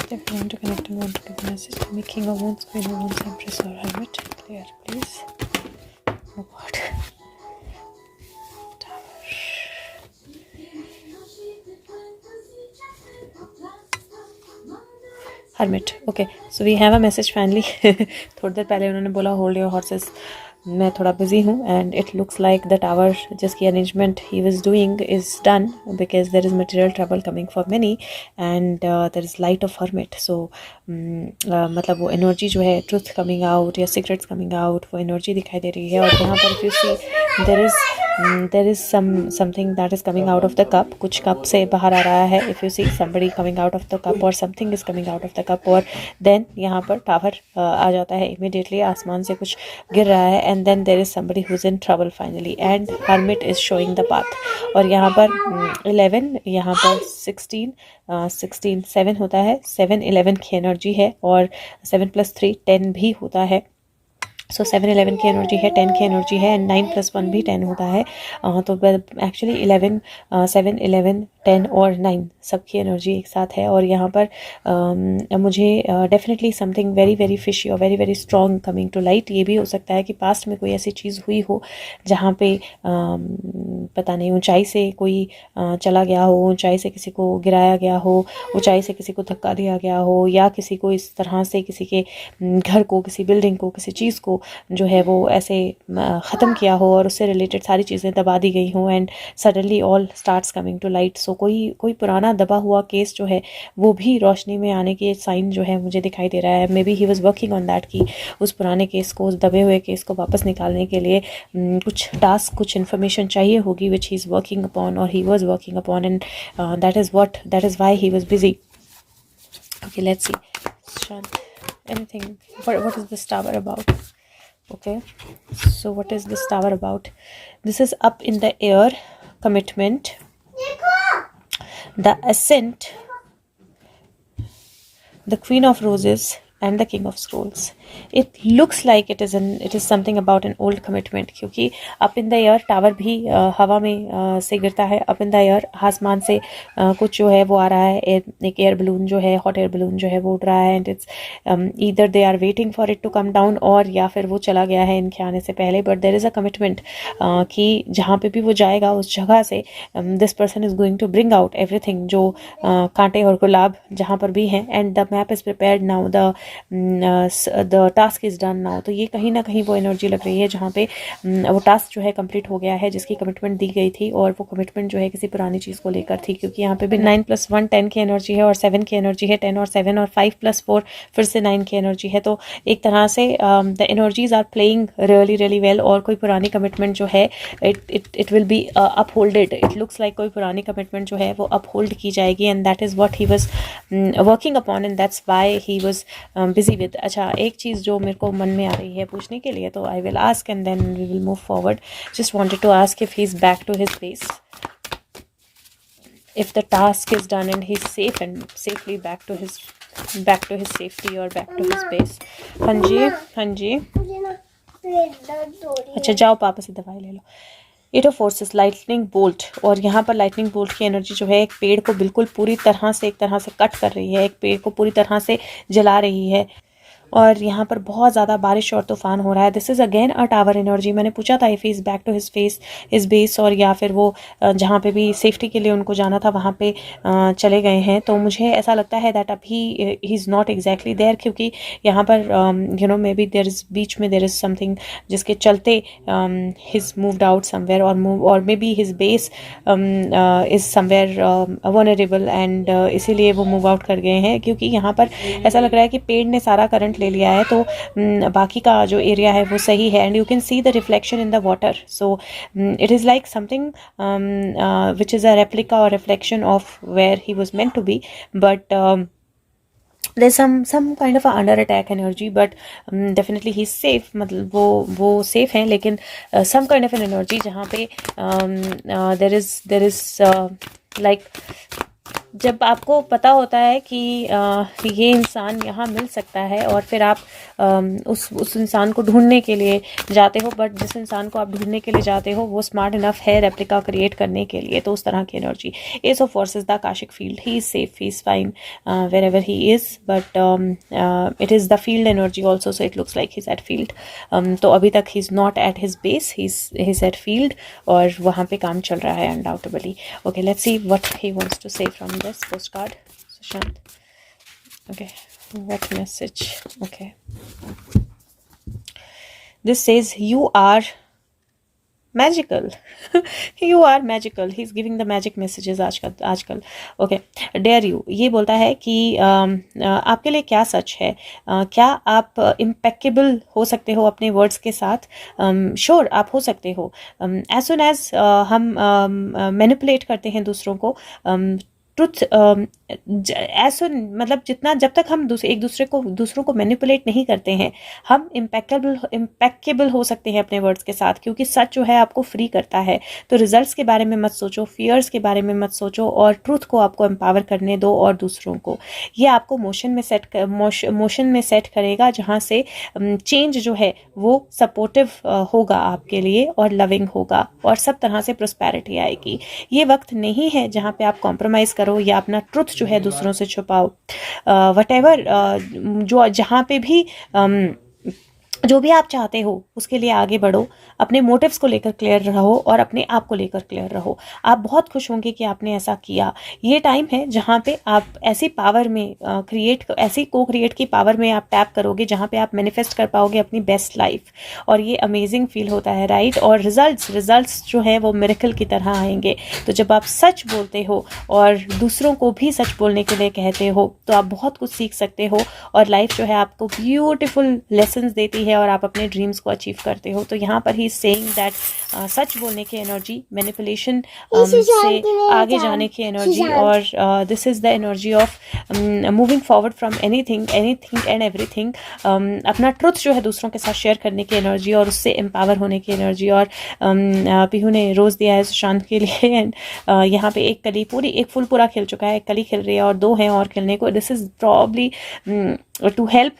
If you want to connect and want to give a message, to me King of Wands, Queen of Wands, Empress or Hermit. Clear, please. Oh God. Hermit. Okay, so we have a message finally. थोड़ी देर पहले उन्होंने बोला hold your horses. मैं थोड़ा busy हूँ and it looks like the tower जिसकी arrangement he was doing is done because there is material trouble coming for many and there is light of hermit. So मतलब वो energy जो है truth coming out या secrets coming out वो energy दिखाई दे रही है और यहाँ पर if you see there is something that is coming out of the cup. कुछ cup से बाहर आ रहा है. If you see somebody coming out of the cup or something is coming out of the cup और then यहाँ पर tower आ जाता है immediately. आसमान से कुछ गिर रहा है and then there is somebody who's in trouble finally and hermit is showing the path. और यहाँ पर 11 यहाँ पर 16 7 होता है. 7 11 की एनर्जी है और 7 + 3 10 भी होता है. सो 7 11 की एनर्जी है, 10 की एनर्जी है एंड 9 + 1 भी 10 होता है. तो एक्चुअली 11 7 11 10 और 9 सबकी एनर्जी एक साथ है और यहाँ पर मुझे definitely something very very fishy और very very strong coming to light. ये भी हो सकता है कि पास्ट में कोई ऐसी चीज़ हुई हो जहाँ पे पता नहीं ऊंचाई से कोई चला गया हो, ऊंचाई से किसी को गिराया गया हो, ऊंचाई से किसी को धक्का दिया गया हो या किसी को इस तरह से किसी के घर को, किसी बिल्डिंग को, किसी चीज़ को जो है वो ऐसे ख़त्म किया हो और उससे रिलेटेड सारी चीज़ें दबा दी गई हों and suddenly all starts coming to light. So कोई पुराना दबा हुआ केस जो है वो भी रोशनी में आने के साइन जो है मुझे दिखाई दे रहा है. May be he was working on that कि उस पुराने केस को, उस दबे हुए केस को वापस निकालने के लिए कुछ टास्क, कुछ इन्फॉर्मेशन चाहिए होगी विच ही इज़ वर्किंग अपॉन और he was working upon and that is why he was busy. Okay, let's see. Anything. What is this tower about? Okay, so what is this tower about? This is up in the air, commitment, the ascent, the Queen of Roses and the King of Scrolls. It looks like it is something about an old commitment क्योंकि up in the air tower भी हवा में से गिरता है. up in the air आसमान से कुछ जो है वो आ रहा है. एक एयर बलून जो है, हॉट एयर बलून जो है वो उड़ रहा है and it's either they are waiting for it to come down और या फिर वो चला गया है इनके आने से पहले. but there is a commitment कि जहाँ पे भी वो जाएगा उस जगह से this person is going to bring out everything जो कांटे और गुलाब जहाँ पर भी हैं and the map is prepared now, the task is done now. तो ये कहीं ना कहीं वो एनर्जी लग रही है जहाँ पे वो टास्क जो है कंप्लीट हो गया है जिसकी कमिटमेंट दी गई थी और वो कमिटमेंट जो है किसी पुरानी चीज़ को लेकर थी क्योंकि यहाँ पे भी 9 + 1 10 की एनर्जी है और 7 की एनर्जी है 10 और 7 और 5 + 4 फिर से 9 की एनर्जी है. तो एक तरह से the energies are playing really really well और कोई पुरानी कमिटमेंट जो है it will be upholded. It looks like कोई पुरानी कमिटमेंट जो है वो अपहोल्ड की जाएगी and that is what he was working upon and that's why he was busy with. अच्छा, एक चीज़ जो मेरे को मन में आ रही है पूछने के लिए तो I will ask and then we will move forward. Just wanted to ask if he is back to his base, if the task is done and he's safe and safely back to his safety or back to his base. हाँ जी अच्छा, जाओ पापा से दवाई ले लो. 8 of forces, lightning bolt. और यहाँ पर लाइटनिंग बोल्ट की एनर्जी जो है एक पेड़ को बिल्कुल पूरी तरह से एक तरह से कट कर रही है, एक पेड़ को पूरी तरह से जला रही है और यहाँ पर बहुत ज़्यादा बारिश और तूफान हो रहा है. This is again a tower energy. मैंने पूछा था if he is back to his base और या फिर वो जहाँ पे भी सेफ्टी के लिए उनको जाना था वहाँ पे चले गए हैं. तो मुझे ऐसा लगता है दैट अब he is not exactly there क्योंकि यहाँ पर you know maybe there is बीच में देयर इज़ समथिंग जिसके चलते हिज मूव्ड आउट समवेयर और may be his base is somewhere vulnerable and इसीलिए वो मूव आउट कर गए हैं क्योंकि यहाँ पर ऐसा लग रहा है कि पेड़ ने सारा करंट ले लिया है तो बाकी का जो एरिया है वो सही है and you can see the reflection in the water. So it is like something which is a replica और reflection of where he was meant to be but there's some kind of a under attack energy but definitely he's safe. मतलब वो safe हैं लेकिन some kind of an energy जहाँ पे there is like जब आपको पता होता है कि ये इंसान यहाँ मिल सकता है और फिर आप उस इंसान को ढूंढने के लिए जाते हो, बट जिस इंसान को आप ढूंढने के लिए जाते हो वो स्मार्ट इनफ है रेप्लिका क्रिएट करने के लिए, तो उस तरह की energy. As of versus the Akashic field, he is safe, he is fine wherever he is, but it is the field energy also, so it looks like he is at field. तो अभी तक he is not at his base, he is at field, और वहाँ पे काम चल रहा है undoubtedly. Okay, let's see what he wants to say from this postcard, Sushant. Okay, what message? Okay, this says you are magical. You are magical. He's giving the magic messages आजकल. Okay, dare you, ये बोलता है कि आपके लिए क्या सच है, क्या आप impeccable हो सकते हो अपने वर्ड्स के साथ? श्योर आप हो सकते हो। एज सुन एज हम मैनिपुलेट करते हैं दूसरों को, ट्रुथ ऐसा, मतलब जितना, जब तक हम दूसरों को मैनिपुलेट नहीं करते हैं, हम इम्पेक्केबल हो सकते हैं अपने वर्ड्स के साथ, क्योंकि सच जो है आपको फ्री करता है। तो रिजल्ट्स के बारे में मत सोचो, फियर्स के बारे में मत सोचो, और ट्रूथ को आपको एम्पावर करने दो और दूसरों को। ये आपको मोशन में सेट करेगा, जहाँ से चेंज जो है वो सपोर्टिव होगा आपके लिए और लविंग होगा, और सब तरह से प्रोस्पेरिटी आएगी। ये वक्त नहीं है जहाँ पे आप कॉम्प्रोमाइज़ करो या अपना ट्रुथ जो है दूसरों से छुपाओ। वटेवर जो जहाँ पे भी जो भी आप चाहते हो उसके लिए आगे बढ़ो, अपने मोटिव्स को लेकर क्लियर रहो और अपने आप को लेकर क्लियर रहो। आप बहुत खुश होंगे कि आपने ऐसा किया। ये टाइम है जहाँ पे आप ऐसी पावर में ऐसी को क्रिएट की पावर में आप टैप करोगे, जहाँ पे आप मैनिफेस्ट कर पाओगे अपनी बेस्ट लाइफ, और ये अमेजिंग फील होता है, राइट। और रिजल्ट्स जो है वो मिरेकल की तरह आएंगे। तो जब आप सच बोलते हो और दूसरों को भी सच बोलने के लिए कहते हो, तो आप बहुत कुछ सीख सकते हो, और लाइफ जो है आपको ब्यूटिफुल लेसन्स देती है और आप अपने ड्रीम्स को अचीव करते हो। तो यहाँ पर ही सेइंग दैट सच बोलने की एनर्जी, मैनिपुलेशन से आगे जाने की एनर्जी, और this is the energy of moving forward from anything and everything. अपना ट्रुथ जो है दूसरों के साथ शेयर करने की एनर्जी और उससे एम्पावर होने की एनर्जी। और पीहू ने रोज़ दिया है सुशांत के लिए, एंड यहाँ पे एक फूल पूरा खिल चुका है, एक कली खिल रही है और 2 हैं और खिलने को। This is probably to help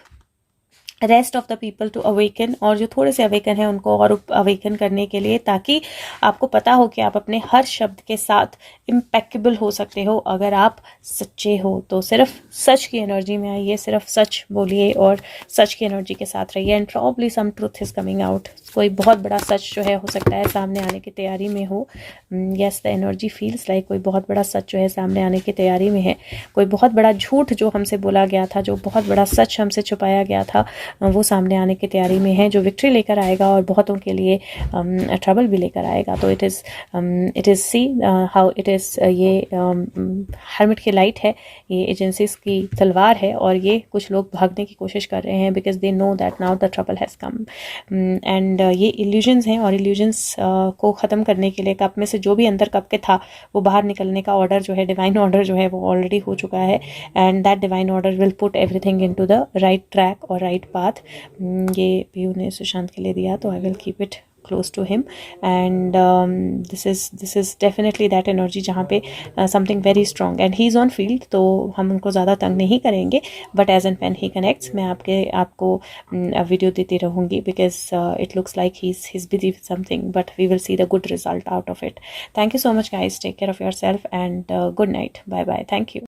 rest of the people to awaken, और जो थोड़े से अवेकन है उनको और अवेकन करने के लिए, ताकि आपको पता हो कि आप अपने हर शब्द के साथ इम्पेक्केबल हो सकते हो अगर आप सच्चे हो। तो सिर्फ सच की एनर्जी में आइए, सिर्फ सच बोलिए और सच की एनर्जी के साथ रहिए, and probably some truth is coming out. कोई बहुत बड़ा सच जो है हो सकता है सामने आने की तैयारी में हो। Yes, the energy feels like कोई बहुत बड़ा सच जो है सामने आने की तैयारी में है। कोई बहुत बड़ा झूठ जो हमसे बोला गया था, जो बहुत बड़ा सच हमसे छुपाया गया था, वो सामने आने की तैयारी में है, जो विक्ट्री लेकर आएगा और बहुतों के लिए ट्रबल भी लेकर आएगा। तो it is see how it is. ये हर्मिट की लाइट है, ये एजेंसीज की तलवार है, और ये कुछ लोग भागने की कोशिश कर रहे हैं because they know that now the trouble has come. And ये इल्यूजन्स हैं, और इल्यूजन्स को ख़त्म करने के लिए कप में से जो भी अंदर कप के था वो बाहर निकलने का ऑर्डर जो है, डिवाइन ऑर्डर जो है, वो ऑलरेडी हो चुका है, and that divine order will put everything into the right track और राइट पाथ। ये पीयू ने सुशांत के लिए दिया, तो I will keep it close to him, and this is definitely that energy जहाँ पे something very strong, and he is on field, तो हम उनको ज़्यादा तंग नहीं करेंगे, but as and when he connects मैं आपको वीडियो देती रहूँगी, because it looks like he's busy with something, but we will see the good result out of it. Thank you so much guys, take care of yourself, and good night, bye bye, thank you.